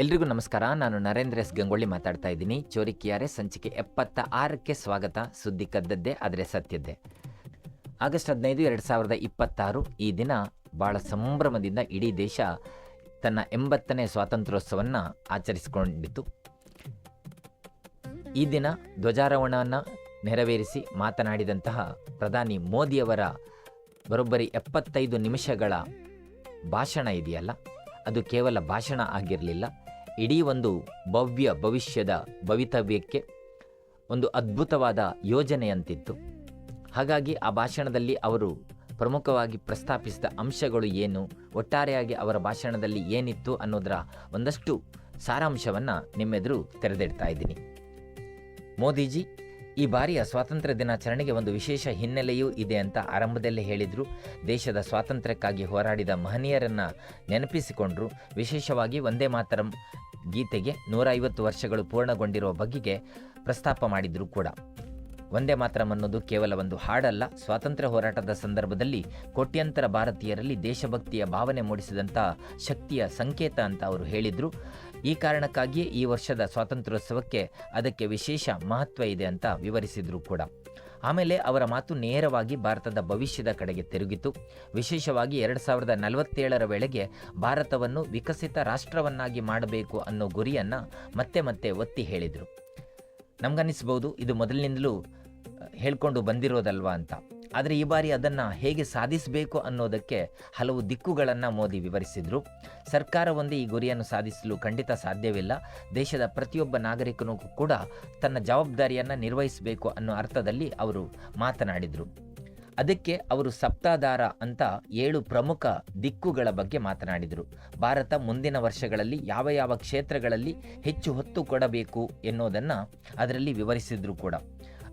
ಎಲ್ರಿಗೂ ನಮಸ್ಕಾರ. ನಾನು ನರೇಂದ್ರ ಎಸ್ ಗಂಗೊಳ್ಳಿ ಮಾತಾಡ್ತಾ ಇದ್ದೀನಿ. ಚೋರಿಕಿಯಾರೆ ಸಂಚಿಕೆ 76ಕ್ಕೆ ಸ್ವಾಗತ. ಸುದ್ದಿ ಕದ್ದದ್ದೇ ಆದರೆ ಸತ್ಯದ್ದೇ. ಆಗಸ್ಟ್ 15, 2026 ಈ ದಿನ ಭಾಳ ಸಂಭ್ರಮದಿಂದ ಇಡೀ ದೇಶ ತನ್ನ 80ನೇ ಸ್ವಾತಂತ್ರ್ಯೋತ್ಸವವನ್ನು ಆಚರಿಸಿಕೊಂಡಿತು. ಈ ದಿನ ಧ್ವಜಾರೋಹಣವನ್ನು ನೆರವೇರಿಸಿ ಮಾತನಾಡಿದಂತಹ ಪ್ರಧಾನಿ ಮೋದಿಯವರ ಬರೋಬ್ಬರಿ 75 ನಿಮಿಷಗಳ ಭಾಷಣ ಇದೆಯಲ್ಲ, ಅದು ಕೇವಲ ಭಾಷಣ ಆಗಿರಲಿಲ್ಲ. ಇಡೀ ಒಂದು ಭವ್ಯ ಭವಿಷ್ಯದ ಭವಿತವ್ಯಕ್ಕೆ ಒಂದು ಅದ್ಭುತವಾದ ಯೋಜನೆಯಂತಿತ್ತು. ಹಾಗಾಗಿ ಆ ಭಾಷಣದಲ್ಲಿ ಅವರು ಪ್ರಮುಖವಾಗಿ ಪ್ರಸ್ತಾಪಿಸಿದ ಅಂಶಗಳು ಏನು, ಒಟ್ಟಾರೆಯಾಗಿ ಅವರ ಭಾಷಣದಲ್ಲಿ ಏನಿತ್ತು ಅನ್ನೋದರ ಒಂದಷ್ಟು ಸಾರಾಂಶವನ್ನು ನಿಮ್ಮೆದುರು ತೆರೆದಿಡ್ತಾ ಇದ್ದೀನಿ. ಮೋದಿಜಿ ಈ ಬಾರಿಯ ಸ್ವಾತಂತ್ರ್ಯ ದಿನಾಚರಣೆಗೆ ಒಂದು ವಿಶೇಷ ಹಿನ್ನೆಲೆಯೂ ಇದೆ ಅಂತ ಆರಂಭದಲ್ಲೇ ಹೇಳಿದರು. ದೇಶದ ಸ್ವಾತಂತ್ರ್ಯಕ್ಕಾಗಿ ಹೋರಾಡಿದ ಮಹನೀಯರನ್ನು ನೆನಪಿಸಿಕೊಂಡರು. ವಿಶೇಷವಾಗಿ ವಂದೇ ಮಾತರಂ ಗೀತೆಗೆ 150 ವರ್ಷಗಳು ಪೂರ್ಣಗೊಂಡಿರುವ ಬಗೆಗೆ ಪ್ರಸ್ತಾಪ ಮಾಡಿದ್ರು ಕೂಡ. ವಂದೇ ಮಾತರಂ ಅನ್ನೋದು ಕೇವಲ ಒಂದು ಹಾಡಲ್ಲ, ಸ್ವಾತಂತ್ರ್ಯ ಹೋರಾಟದ ಸಂದರ್ಭದಲ್ಲಿ ಕೋಟ್ಯಂತರ ಭಾರತೀಯರಲ್ಲಿ ದೇಶಭಕ್ತಿಯ ಭಾವನೆ ಮೂಡಿಸಿದಂಥ ಶಕ್ತಿಯ ಸಂಕೇತ ಅಂತ ಅವರು ಹೇಳಿದರು. ಈ ಕಾರಣಕ್ಕಾಗಿಯೇ ಈ ವರ್ಷದ ಸ್ವಾತಂತ್ರ್ಯೋತ್ಸವಕ್ಕೆ ಅದಕ್ಕೆ ವಿಶೇಷ ಮಹತ್ವ ಇದೆ ಅಂತ ವಿವರಿಸಿದರು ಕೂಡ. ಆಮೇಲೆ ಅವರ ಮಾತು ನೇರವಾಗಿ ಭಾರತದ ಭವಿಷ್ಯದ ಕಡೆಗೆ ತಿರುಗಿತು. ವಿಶೇಷವಾಗಿ 2047 ವೇಳೆಗೆ ಭಾರತವನ್ನು ವಿಕಸಿತ ರಾಷ್ಟ್ರವನ್ನಾಗಿ ಮಾಡಬೇಕು ಅನ್ನೋ ಗುರಿಯನ್ನು ಮತ್ತೆ ಒತ್ತಿ ಹೇಳಿದರು. ನಮಗನ್ನಿಸ್ಬೋದು ಇದು ಮೊದಲಿನಿಂದಲೂ ಹೇಳ್ಕೊಂಡು ಬಂದಿರೋದಲ್ವಾ ಅಂತ. ಆದರೆ ಈ ಬಾರಿ ಅದನ್ನು ಹೇಗೆ ಸಾಧಿಸಬೇಕು ಅನ್ನೋದಕ್ಕೆ ಹಲವು ದಿಕ್ಕುಗಳನ್ನು ಮೋದಿ ವಿವರಿಸಿದರು. ಸರ್ಕಾರ ಒಂದೇ ಈ ಗುರಿಯನ್ನು ಸಾಧಿಸಲು ಖಂಡಿತ ಸಾಧ್ಯವಿಲ್ಲ. ದೇಶದ ಪ್ರತಿಯೊಬ್ಬ ನಾಗರಿಕನೂ ಕೂಡ ತನ್ನ ಜವಾಬ್ದಾರಿಯನ್ನು ನಿರ್ವಹಿಸಬೇಕು ಅನ್ನೋ ಅರ್ಥದಲ್ಲಿ ಅವರು ಮಾತನಾಡಿದರು. ಅದಕ್ಕೆ ಅವರು ಸಪ್ತಾಧಾರ ಅಂತ 7 ಪ್ರಮುಖ ದಿಕ್ಕುಗಳ ಬಗ್ಗೆ ಮಾತನಾಡಿದರು. ಭಾರತ ಮುಂದಿನ ವರ್ಷಗಳಲ್ಲಿ ಯಾವ ಕ್ಷೇತ್ರಗಳಲ್ಲಿ ಹೆಚ್ಚು ಹೊತ್ತು ಕೊಡಬೇಕು ಎನ್ನುವುದನ್ನು ಅದರಲ್ಲಿ ವಿವರಿಸಿದ್ರು ಕೂಡ.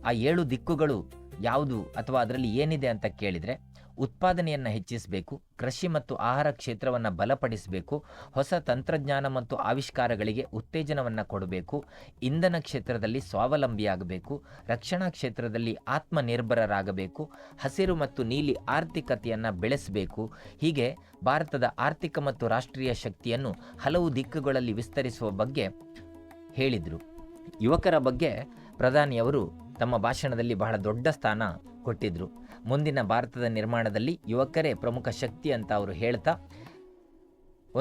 ಆ 7 ದಿಕ್ಕುಗಳು ಯಾವುದು ಅಥವಾ ಅದರಲ್ಲಿ ಏನಿದೆ ಅಂತ ಕೇಳಿದರೆ, ಉತ್ಪಾದನೆಯನ್ನು ಹೆಚ್ಚಿಸಬೇಕು, ಕೃಷಿ ಮತ್ತು ಆಹಾರ ಕ್ಷೇತ್ರವನ್ನು ಬಲಪಡಿಸಬೇಕು, ಹೊಸ ತಂತ್ರಜ್ಞಾನ ಮತ್ತು ಆವಿಷ್ಕಾರಗಳಿಗೆ ಉತ್ತೇಜನವನ್ನು ಕೊಡಬೇಕು, ಇಂಧನ ಕ್ಷೇತ್ರದಲ್ಲಿ ಸ್ವಾವಲಂಬಿಯಾಗಬೇಕು, ರಕ್ಷಣಾ ಕ್ಷೇತ್ರದಲ್ಲಿ ಆತ್ಮನಿರ್ಭರರಾಗಬೇಕು, ಹಸಿರು ಮತ್ತು ನೀಲಿ ಆರ್ಥಿಕತೆಯನ್ನು ಬೆಳೆಸಬೇಕು. ಹೀಗೆ ಭಾರತದ ಆರ್ಥಿಕ ಮತ್ತು ರಾಷ್ಟ್ರೀಯ ಶಕ್ತಿಯನ್ನು ಹಲವು ದಿಕ್ಕುಗಳಲ್ಲಿ ವಿಸ್ತರಿಸುವ ಬಗ್ಗೆ ಹೇಳಿದರು. ಯುವಕರ ಬಗ್ಗೆ ಪ್ರಧಾನಿಯವರು ತಮ್ಮ ಭಾಷಣದಲ್ಲಿ ಬಹಳ ದೊಡ್ಡ ಸ್ಥಾನ ಕೊಟ್ಟಿದ್ದರು. ಮುಂದಿನ ಭಾರತದ ನಿರ್ಮಾಣದಲ್ಲಿ ಯುವಕರೇ ಪ್ರಮುಖ ಶಕ್ತಿ ಅಂತ ಅವರು ಹೇಳ್ತಾ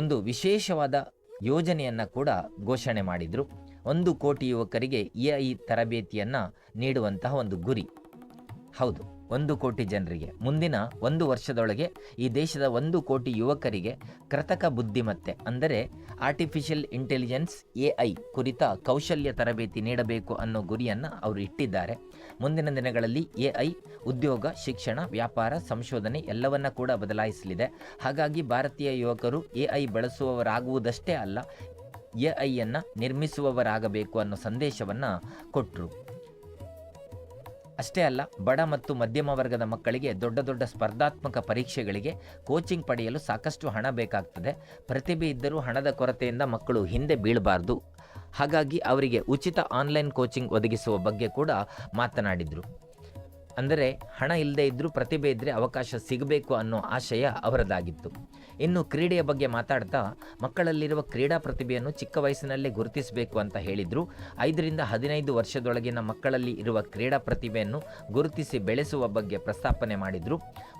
ಒಂದು ವಿಶೇಷವಾದ ಯೋಜನೆಯನ್ನು ಕೂಡ ಘೋಷಣೆ ಮಾಡಿದರು. 1 ಕೋಟಿ ಯುವಕರಿಗೆ AI ತರಬೇತಿಯನ್ನು ನೀಡುವಂತಹ ಒಂದು ಗುರಿ. ಹೌದು, 1 ಕೋಟಿ ಜನರಿಗೆ ಮುಂದಿನ 1 ವರ್ಷದೊಳಗೆ ಈ ದೇಶದ 1 ಕೋಟಿ ಯುವಕರಿಗೆ ಕೃತಕ ಬುದ್ಧಿಮತ್ತೆ ಅಂದರೆ ಆರ್ಟಿಫಿಷಿಯಲ್ ಇಂಟೆಲಿಜೆನ್ಸ್ AI ಕುರಿತ ಕೌಶಲ್ಯ ತರಬೇತಿ ನೀಡಬೇಕು ಅನ್ನೋ ಗುರಿಯನ್ನು ಅವರು ಇಟ್ಟಿದ್ದಾರೆ. ಮುಂದಿನ ದಿನಗಳಲ್ಲಿ AI ಉದ್ಯೋಗ, ಶಿಕ್ಷಣ, ವ್ಯಾಪಾರ, ಸಂಶೋಧನೆ ಎಲ್ಲವನ್ನ ಕೂಡ ಬದಲಾಯಿಸಲಿದೆ. ಹಾಗಾಗಿ ಭಾರತೀಯ ಯುವಕರು AI ಬಳಸುವವರಾಗುವುದಷ್ಟೇ ಅಲ್ಲ, AIಯನ್ನು ನಿರ್ಮಿಸುವವರಾಗಬೇಕು ಅನ್ನೋ ಸಂದೇಶವನ್ನು ಕೊಟ್ಟರು. ಅಷ್ಟೇ ಅಲ್ಲ, ಬಡ ಮತ್ತು ಮಧ್ಯಮ ವರ್ಗದ ಮಕ್ಕಳಿಗೆ ದೊಡ್ಡ ಸ್ಪರ್ಧಾತ್ಮಕ ಪರೀಕ್ಷೆಗಳಿಗೆ ಕೋಚಿಂಗ್ ಪಡೆಯಲು ಸಾಕಷ್ಟು ಹಣ ಬೇಕಾಗ್ತದೆ. ಪ್ರತಿಭೆ ಇದ್ದರೂ ಹಣದ ಕೊರತೆಯಿಂದ ಮಕ್ಕಳು ಹಿಂದೆ ಬೀಳಬಾರ್ದು. ಹಾಗಾಗಿ ಅವರಿಗೆ ಉಚಿತ ಆನ್ಲೈನ್ ಕೋಚಿಂಗ್ ಒದಗಿಸುವ ಬಗ್ಗೆ ಕೂಡ ಮಾತನಾಡಿದರು. ಅಂದರೆ ಹಣ ಇಲ್ಲದೆ ಇದ್ದರೂ ಪ್ರತಿಭೆ ಇದ್ದರೆ ಅವಕಾಶ ಸಿಗಬೇಕು ಅನ್ನೋ ಆಶಯ ಅವರದಾಗಿತ್ತು. ಇನ್ನು ಕ್ರೀಡೆಯ ಬಗ್ಗೆ ಮಾತಾಡ್ತಾ ಮಕ್ಕಳಲ್ಲಿರುವ ಕ್ರೀಡಾ ಪ್ರತಿಭೆಯನ್ನು ಚಿಕ್ಕ ವಯಸ್ಸಿನಲ್ಲೇ ಗುರುತಿಸಬೇಕು ಅಂತ ಹೇಳಿದರು. 5ರಿಂದ 15 ವರ್ಷದೊಳಗಿನ ಮಕ್ಕಳಲ್ಲಿ ಇರುವ ಕ್ರೀಡಾ ಪ್ರತಿಭೆಯನ್ನು ಗುರುತಿಸಿ ಬೆಳೆಸುವ ಬಗ್ಗೆ ಪ್ರಸ್ತಾಪನೆ ಮಾಡಿದರು.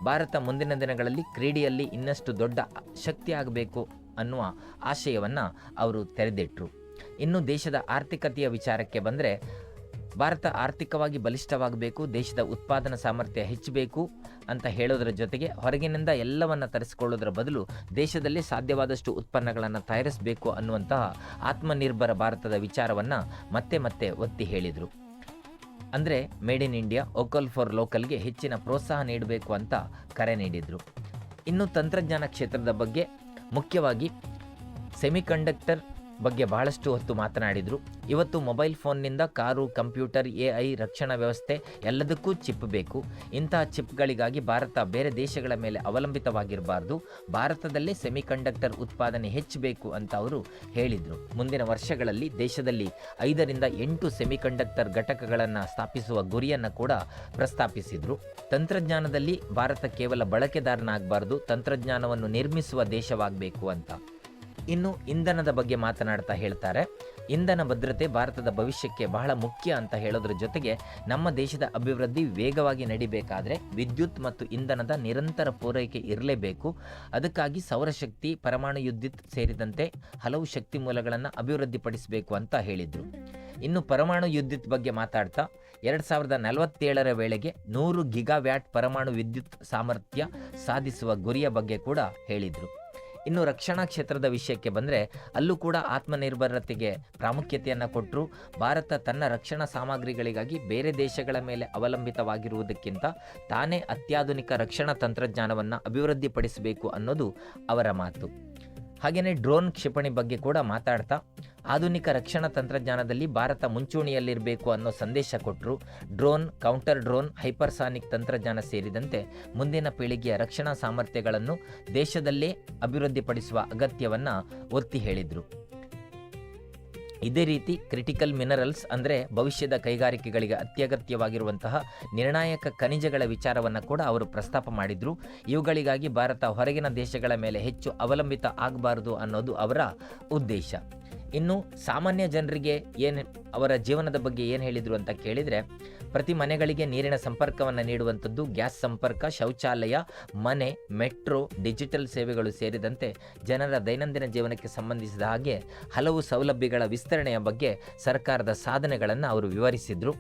ಭಾರತ ಮುಂದಿನ ದಿನಗಳಲ್ಲಿ ಕ್ರೀಡೆಯಲ್ಲಿ ಇನ್ನಷ್ಟು ದೊಡ್ಡ ಶಕ್ತಿ ಆಗಬೇಕು ಅನ್ನುವ ಆಶಯವನ್ನು ಅವರು ತೆರೆದಿಟ್ಟರು. ಇನ್ನು ದೇಶದ ಆರ್ಥಿಕತೆಯ ವಿಚಾರಕ್ಕೆ ಬಂದರೆ, ಭಾರತ ಆರ್ಥಿಕವಾಗಿ ಬಲಿಷ್ಠವಾಗಬೇಕು, ದೇಶದ ಉತ್ಪಾದನಾ ಸಾಮರ್ಥ್ಯ ಹೆಚ್ಚಬೇಕು ಅಂತ ಹೇಳೋದ್ರ ಜೊತೆಗೆ ಹೊರಗಿನಿಂದ ಎಲ್ಲವನ್ನು ತರಿಸಿಕೊಳ್ಳೋದ್ರ ಬದಲು ದೇಶದಲ್ಲಿ ಸಾಧ್ಯವಾದಷ್ಟು ಉತ್ಪನ್ನಗಳನ್ನು ತಯಾರಿಸಬೇಕು ಅನ್ನುವಂತಹ ಆತ್ಮನಿರ್ಭರ ಭಾರತದ ವಿಚಾರವನ್ನು ಮತ್ತೆ ಒತ್ತಿ ಹೇಳಿದರು. ಅಂದರೆ made in India, vocal for ಲೋಕಲ್ಗೆ ಹೆಚ್ಚಿನ ಪ್ರೋತ್ಸಾಹ ನೀಡಬೇಕು ಅಂತ ಕರೆ ನೀಡಿದರು. ಇನ್ನು ತಂತ್ರಜ್ಞಾನ ಕ್ಷೇತ್ರದ ಬಗ್ಗೆ, ಮುಖ್ಯವಾಗಿ ಸೆಮಿಕಂಡಕ್ಟರ್ ಬಗ್ಗೆ ಬಹಳಷ್ಟು ಹೊತ್ತು ಮಾತನಾಡಿದರು. ಇವತ್ತು ಮೊಬೈಲ್ ಫೋನ್ನಿಂದ ಕಾರು, ಕಂಪ್ಯೂಟರ್, AI, ರಕ್ಷಣಾ ವ್ಯವಸ್ಥೆ ಎಲ್ಲದಕ್ಕೂ ಚಿಪ್ ಬೇಕು. ಇಂತಹ ಚಿಪ್ಗಳಿಗಾಗಿ ಭಾರತ ಬೇರೆ ದೇಶಗಳ ಮೇಲೆ ಅವಲಂಬಿತವಾಗಿರಬಾರ್ದು. ಭಾರತದಲ್ಲೇ ಸೆಮಿಕಂಡಕ್ಟರ್ ಉತ್ಪಾದನೆ ಹೆಚ್ಚಬೇಕು ಅಂತ ಅವರು ಹೇಳಿದರು. ಮುಂದಿನ ವರ್ಷಗಳಲ್ಲಿ ದೇಶದಲ್ಲಿ 5ರಿಂದ 8 ಸೆಮಿಕಂಡಕ್ಟರ್ ಘಟಕಗಳನ್ನು ಸ್ಥಾಪಿಸುವ ಗುರಿಯನ್ನು ಕೂಡ ಪ್ರಸ್ತಾಪಿಸಿದರು. ತಂತ್ರಜ್ಞಾನದಲ್ಲಿ ಭಾರತ ಕೇವಲ ಬಳಕೆದಾರನಾಗಬಾರ್ದು, ತಂತ್ರಜ್ಞಾನವನ್ನು ನಿರ್ಮಿಸುವ ದೇಶವಾಗಬೇಕು ಅಂತ. ಇನ್ನು ಇಂಧನದ ಬಗ್ಗೆ ಮಾತನಾಡ್ತಾ ಹೇಳ್ತಾರೆ, ಇಂಧನ ಭದ್ರತೆ ಭಾರತದ ಭವಿಷ್ಯಕ್ಕೆ ಬಹಳ ಮುಖ್ಯ ಅಂತ ಹೇಳೋದ್ರ ಜೊತೆಗೆ ನಮ್ಮ ದೇಶದ ಅಭಿವೃದ್ಧಿ ವೇಗವಾಗಿ ನಡಿಬೇಕಾದ್ರೆ ವಿದ್ಯುತ್ ಮತ್ತು ಇಂಧನದ ನಿರಂತರ ಪೂರೈಕೆ ಇರಲೇಬೇಕು. ಅದಕ್ಕಾಗಿ ಸೌರಶಕ್ತಿ, ಪರಮಾಣು ವಿದ್ಯುತ್ ಸೇರಿದಂತೆ ಹಲವು ಶಕ್ತಿ ಮೂಲಗಳನ್ನು ಅಭಿವೃದ್ಧಿಪಡಿಸಬೇಕು ಅಂತ ಹೇಳಿದರು. ಇನ್ನು ಪರಮಾಣು ವಿದ್ಯುತ್ ಬಗ್ಗೆ ಮಾತಾಡ್ತಾ 2047ರ ವೇಳೆಗೆ 100 ಗಿಗಾವ್ಯಾಟ್ ಪರಮಾಣು ವಿದ್ಯುತ್ ಸಾಮರ್ಥ್ಯ ಸಾಧಿಸುವ ಗುರಿಯ ಬಗ್ಗೆ ಕೂಡ ಹೇಳಿದರು. ಇನ್ನು ರಕ್ಷಣಾ ಕ್ಷೇತ್ರದ ವಿಷಯಕ್ಕೆ ಬಂದರೆ ಅಲ್ಲೂ ಕೂಡ ಆತ್ಮನಿರ್ಭರತೆಗೆ ಪ್ರಾಮುಖ್ಯತೆಯನ್ನು ಕೊಟ್ಟರು. ಭಾರತ ತನ್ನ ರಕ್ಷಣಾ ಸಾಮಗ್ರಿಗಳಿಗಾಗಿ ಬೇರೆ ದೇಶಗಳ ಮೇಲೆ ಅವಲಂಬಿತವಾಗಿರುವುದಕ್ಕಿಂತ ತಾನೇ ಅತ್ಯಾಧುನಿಕ ರಕ್ಷಣಾ ತಂತ್ರಜ್ಞಾನವನ್ನು ಅಭಿವೃದ್ಧಿಪಡಿಸಬೇಕು ಅನ್ನೋದು ಅವರ ಮಾತು. ಹಾಗೆಯೇ ಡ್ರೋನ್ ಕ್ಷಿಪಣಿ ಬಗ್ಗೆ ಕೂಡ ಮಾತಾಡ್ತಾ ಆಧುನಿಕ ರಕ್ಷಣಾ ತಂತ್ರಜ್ಞಾನದಲ್ಲಿ ಭಾರತ ಮುಂಚೂಣಿಯಲ್ಲಿರಬೇಕು ಅನ್ನೋ ಸಂದೇಶ ಕೊಟ್ಟರು. ಡ್ರೋನ್, ಕೌಂಟರ್ ಡ್ರೋನ್, ಹೈಪರ್ಸಾನಿಕ್ ತಂತ್ರಜ್ಞಾನ ಸೇರಿದಂತೆ ಮುಂದಿನ ಪೀಳಿಗೆಯ ರಕ್ಷಣಾ ಸಾಮರ್ಥ್ಯಗಳನ್ನು ದೇಶದಲ್ಲೇ ಅಭಿವೃದ್ಧಿಪಡಿಸುವ ಅಗತ್ಯವನ್ನು ಒತ್ತಿ ಹೇಳಿದರು. ಇದೇ ರೀತಿ ಕ್ರಿಟಿಕಲ್ ಮಿನರಲ್ಸ್ ಅಂದರೆ ಭವಿಷ್ಯದ ಕೈಗಾರಿಕೆಗಳಿಗೆ ಅತ್ಯಗತ್ಯವಾಗಿರುವಂತಹ ನಿರ್ಣಾಯಕ ಖನಿಜಗಳ ವಿಚಾರವನ್ನು ಕೂಡ ಅವರು ಪ್ರಸ್ತಾಪ ಮಾಡಿದರು. ಇವುಗಳಿಗಾಗಿ ಭಾರತ ಹೊರಗಿನ ದೇಶಗಳ ಮೇಲೆ ಹೆಚ್ಚು ಅವಲಂಬಿತ ಆಗಬಾರದು ಅನ್ನೋದು ಅವರ ಉದ್ದೇಶ. ಇನ್ನು ಸಾಮಾನ್ಯ ಜನರಿಗೆ ಅವರ ಜೀವನದ ಬಗ್ಗೆ ಏನು ಹೇಳಿದರು ಅಂತ ಕೇಳಿದರೆ, ಪ್ರತಿ ಮನೆಗಳಿಗೆ ನೀರಿನ ಸಂಪರ್ಕವನ್ನು ನೀಡುವಂಥದ್ದು, ಗ್ಯಾಸ್ ಸಂಪರ್ಕ, ಶೌಚಾಲಯ, ಮನೆ, ಮೆಟ್ರೋ, ಡಿಜಿಟಲ್ ಸೇವೆಗಳು ಸೇರಿದಂತೆ ಜನರ ದೈನಂದಿನ ಜೀವನಕ್ಕೆ ಸಂಬಂಧಿಸಿದ ಹಾಗೆ ಹಲವು ಸೌಲಭ್ಯಗಳ ವಿಸ್ತರಣೆಯ ಬಗ್ಗೆ ಸರ್ಕಾರದ ಸಾಧನೆಗಳನ್ನು ಅವರು ವಿವರಿಸಿದರು.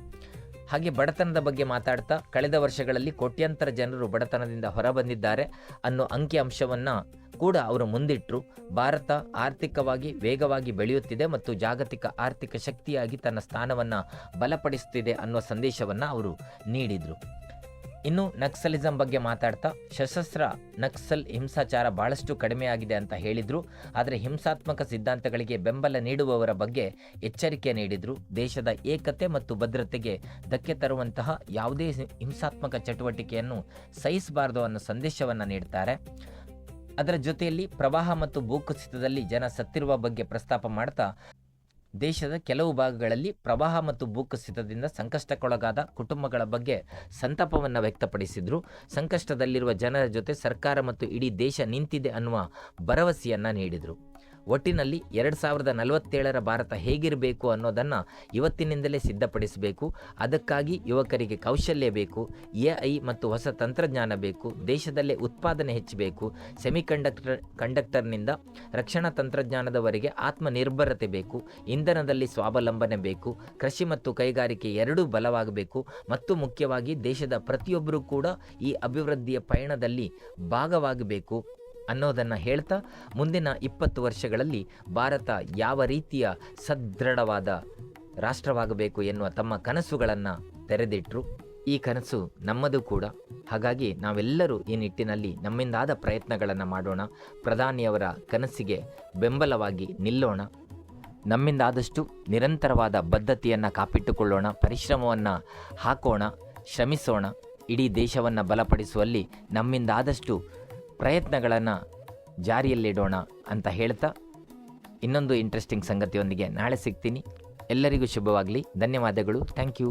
ಹಾಗೆ ಬಡತನದ ಬಗ್ಗೆ ಮಾತಾಡ್ತಾ ಕಳೆದ ವರ್ಷಗಳಲ್ಲಿ ಕೋಟ್ಯಾಂತರ ಜನರು ಬಡತನದಿಂದ ಹೊರಬಂದಿದ್ದಾರೆ ಅನ್ನೋ ಅಂಕಿಅಂಶವನ್ನು ಕೂಡ ಅವರು ಮುಂದಿಟ್ಟರು. ಭಾರತ ಆರ್ಥಿಕವಾಗಿ ವೇಗವಾಗಿ ಬೆಳೆಯುತ್ತಿದೆ ಮತ್ತು ಜಾಗತಿಕ ಆರ್ಥಿಕ ಶಕ್ತಿಯಾಗಿ ತನ್ನ ಸ್ಥಾನವನ್ನು ಬಲಪಡಿಸುತ್ತಿದೆ ಅನ್ನೋ ಸಂದೇಶವನ್ನು ಅವರು ನೀಡಿದರು. ಇನ್ನು ನಕ್ಸಲಿಸಂ ಬಗ್ಗೆ ಮಾತಾಡ್ತಾ ಸಶಸ್ತ್ರ ನಕ್ಸಲ್ ಹಿಂಸಾಚಾರ ಬಹಳಷ್ಟು ಕಡಿಮೆಯಾಗಿದೆ ಅಂತ ಹೇಳಿದರು. ಆದರೆ ಹಿಂಸಾತ್ಮಕ ಸಿದ್ಧಾಂತಗಳಿಗೆ ಬೆಂಬಲ ನೀಡುವವರ ಬಗ್ಗೆ ಎಚ್ಚರಿಕೆ ನೀಡಿದರು. ದೇಶದ ಏಕತೆ ಮತ್ತು ಭದ್ರತೆಗೆ ಧಕ್ಕೆ ತರುವಂತಹ ಯಾವುದೇ ಹಿಂಸಾತ್ಮಕ ಚಟುವಟಿಕೆಯನ್ನು ಸಹಿಸಬಾರದು ಅನ್ನೋ ಸಂದೇಶವನ್ನು ನೀಡ್ತಾರೆ. ಅದರ ಜೊತೆಯಲ್ಲಿ ಪ್ರವಾಹ ಮತ್ತು ಭೂಕುಸಿತದಲ್ಲಿ ಜನ ಸತ್ತಿರುವ ಬಗ್ಗೆ ಪ್ರಸ್ತಾಪ ಮಾಡ್ತಾ ದೇಶದ ಕೆಲವು ಭಾಗಗಳಲ್ಲಿ ಪ್ರವಾಹ ಮತ್ತು ಭೂಕುಸಿತದಿಂದ ಸಂಕಷ್ಟಕ್ಕೊಳಗಾದ ಕುಟುಂಬಗಳ ಬಗ್ಗೆ ಸಂತಾಪವನ್ನು ವ್ಯಕ್ತಪಡಿಸಿದರು. ಸಂಕಷ್ಟದಲ್ಲಿರುವ ಜನರ ಜೊತೆ ಸರ್ಕಾರ ಮತ್ತು ಇಡೀ ದೇಶ ನಿಂತಿದೆ ಅನ್ನುವ ಭರವಸೆಯನ್ನು ನೀಡಿದರು. ಒಟ್ಟಿನಲ್ಲಿ 2047ರ ಭಾರತ ಹೇಗಿರಬೇಕು ಅನ್ನೋದನ್ನು ಇವತ್ತಿನಿಂದಲೇ ಸಿದ್ಧಪಡಿಸಬೇಕು. ಅದಕ್ಕಾಗಿ ಯುವಕರಿಗೆ ಕೌಶಲ್ಯ ಬೇಕು, AI ಮತ್ತು ಹೊಸ ತಂತ್ರಜ್ಞಾನ ಬೇಕು, ದೇಶದಲ್ಲೇ ಉತ್ಪಾದನೆ ಹೆಚ್ಚಬೇಕು, ಕಂಡಕ್ಟರ್ನಿಂದ ರಕ್ಷಣಾ ತಂತ್ರಜ್ಞಾನದವರೆಗೆ ಆತ್ಮನಿರ್ಭರತೆ ಬೇಕು, ಇಂಧನದಲ್ಲಿ ಸ್ವಾವಲಂಬನೆ ಬೇಕು, ಕೃಷಿ ಮತ್ತು ಕೈಗಾರಿಕೆ ಎರಡೂ ಬಲವಾಗಬೇಕು ಮತ್ತು ಮುಖ್ಯವಾಗಿ ದೇಶದ ಪ್ರತಿಯೊಬ್ಬರೂ ಕೂಡ ಈ ಅಭಿವೃದ್ಧಿಯ ಪಯಣದಲ್ಲಿ ಭಾಗವಾಗಬೇಕು ಅನ್ನೋದನ್ನು ಹೇಳ್ತಾ ಮುಂದಿನ 20 ವರ್ಷಗಳಲ್ಲಿ ಭಾರತ ಯಾವ ರೀತಿಯ ಸದೃಢವಾದ ರಾಷ್ಟ್ರವಾಗಬೇಕು ಎನ್ನುವ ತಮ್ಮ ಕನಸುಗಳನ್ನು ತೆರೆದಿಟ್ಟರು. ಈ ಕನಸು ನಮ್ಮದು ಕೂಡ. ಹಾಗಾಗಿ ನಾವೆಲ್ಲರೂ ಈ ನಿಟ್ಟಿನಲ್ಲಿ ನಮ್ಮಿಂದಾದ ಪ್ರಯತ್ನಗಳನ್ನು ಮಾಡೋಣ. ಪ್ರಧಾನಿಯವರ ಕನಸಿಗೆ ಬೆಂಬಲವಾಗಿ ನಿಲ್ಲೋಣ. ನಮ್ಮಿಂದಾದಷ್ಟು ನಿರಂತರವಾದ ಬದ್ಧತೆಯನ್ನು ಕಾಪಿಟ್ಟುಕೊಳ್ಳೋಣ, ಪರಿಶ್ರಮವನ್ನು ಹಾಕೋಣ, ಶ್ರಮಿಸೋಣ. ಇಡೀ ದೇಶವನ್ನು ಬಲಪಡಿಸುವಲ್ಲಿ ನಮ್ಮಿಂದಾದಷ್ಟು ಪ್ರಯತ್ನಗಳನ್ನು ಜಾರಿಯಲ್ಲಿಡೋಣ ಅಂತ ಹೇಳ್ತಾ ಇನ್ನೊಂದು ಇಂಟ್ರೆಸ್ಟಿಂಗ್ ಸಂಗತಿಯೊಂದಿಗೆ ನಾಳೆ ಸಿಗ್ತೀನಿ. ಎಲ್ಲರಿಗೂ ಶುಭವಾಗಲಿ. ಧನ್ಯವಾದಗಳು. Thank you.